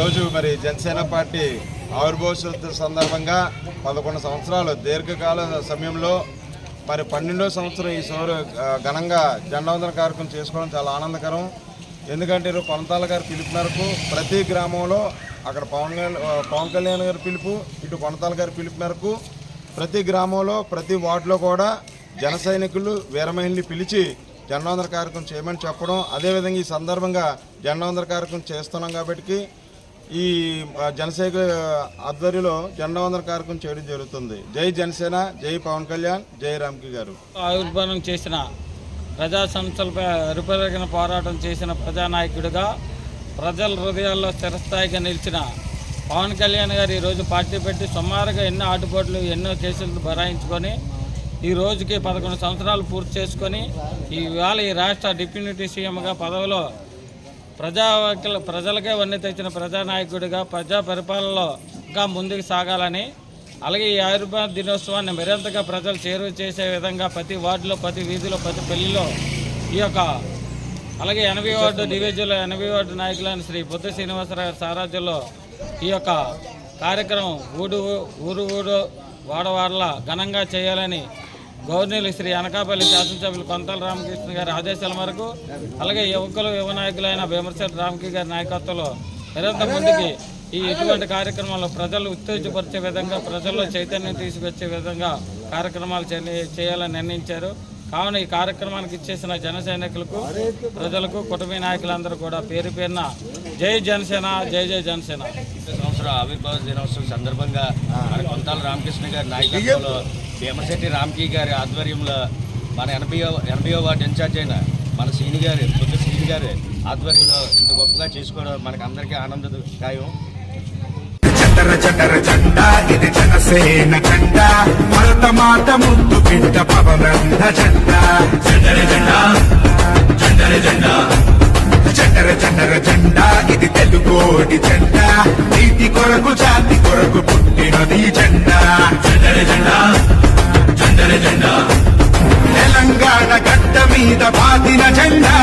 ఈరోజు మరి జనసేన పార్టీ ఆవిర్భావ సందర్భంగా 11 సంవత్సరాలు దీర్ఘకాల సమయంలో మరి 12వ సంవత్సరం ఈ ఘనంగా జెండా వందన కార్యక్రమం చేసుకోవడం చాలా ఆనందకరం. ఎందుకంటే కొనతాల గారి పిలుపు మేరకు ప్రతి గ్రామంలో అక్కడ పవన్ కళ్యాణ్ గారి పిలుపు, ఇటు కొనతాల గారి పిలుపు మేరకు ప్రతి గ్రామంలో ప్రతి వార్డులో కూడా జన సైనికులు వీరమహిళని పిలిచి జెండా వందన కార్యక్రమం చేయమని చెప్పడం, అదేవిధంగా ఈ సందర్భంగా జెండా వందన కార్యక్రమం చేస్తున్నాం కాబట్టి ఈ జనసేన ఆధ్వర్యంలో జెండా వందన కార్యక్రమం చేయడం జరుగుతుంది. జై జనసేన, జై పవన్ కళ్యాణ్, జై రామ్కి గారు. ఆవిర్భావం చేసిన ప్రజా సంస్థలపై అరుపెరగిన పోరాటం చేసిన ప్రజానాయకుడిగా ప్రజల హృదయాల్లో స్థిరస్థాయిగా నిలిచిన పవన్ కళ్యాణ్ గారు ఈరోజు పార్టీ పెట్టి సుమారుగా ఎన్నో ఆటుపోట్లు ఎన్నో కేసులు బరాయించుకొని ఈ రోజుకి 11 సంవత్సరాలు పూర్తి చేసుకొని ఇవాళ ఈ రాష్ట్ర డిప్యూటీ సీఎంగా పదవిలో ప్రజలకే వన్నె తెచ్చిన ప్రజానాయకుడిగా ప్రజా పరిపాలనలో ఇంకా ముందుకు సాగాలని, అలాగే ఈ ఆవిర్భావ దినోత్సవాన్ని మరింతగా ప్రజలు చేరువ చేసే విధంగా ప్రతి వార్డులో, ప్రతి వీధిలో, ప్రతి పెళ్లిలో ఈ యొక్క అలాగే 80 వార్డు డివిజన్లో 80 వార్డు నాయకులైన శ్రీ బుద్ధ శ్రీనివాసరావు సారథ్యంలో ఈ యొక్క కార్యక్రమం ఊరు వాడవాడలా ఘనంగా చేయాలని గవర్నర్ శ్రీ అనకాపల్లి శాసనసభ్యులు కొంతాల రామకృష్ణ గారి ఆదేశాల మేరకు, అలాగే యువ నాయకులైన భీమర్శెట్టి రామకి గారి నాయకత్వంలో మరింత ముందుకి ఇటువంటి కార్యక్రమాల్లో ప్రజలు ఉత్తేజపరిచే విధంగా, ప్రజల్లో చైతన్యం తీసుకొచ్చే విధంగా కార్యక్రమాలు చేయాలని నిర్ణయించారు. కావున ఈ కార్యక్రమానికి ఇచ్చేసిన జన సైనికులకు, ప్రజలకు, కుటుంబ నాయకులందరూ కూడా పేరు పేరున జై జనసేన, జై జై జనసేన. సంవత్సరం ఆవిర్భావ దినోత్సవం సందర్భంగా మన కొంతాల రామకృష్ణ గారి నాయకత్వంలో భీమశెట్టి రామ్కి గారి ఆధ్వర్యంలో మన 80వ వార్డు ఇన్ఛార్జ్ అయిన మన శ్రీని గారు, బుద్ధ శ్రీని గారి ఆధ్వర్యంలో ఇంత గొప్పగా చేసుకోవడం మనకు అందరికీ ఆనందదాయకం. చటర జెండా ఇది జనసేన జెండా, భరత మాత ముద్దు బిడ్డ పవనంద జెండా. చటర జెండా ఇది తెలుగోడి జెండా, నీతి కొరకు జాతి కొరకు పుట్టినది జెండా. తెలంగాణ గడ్డ మీద బాదిన జెండా.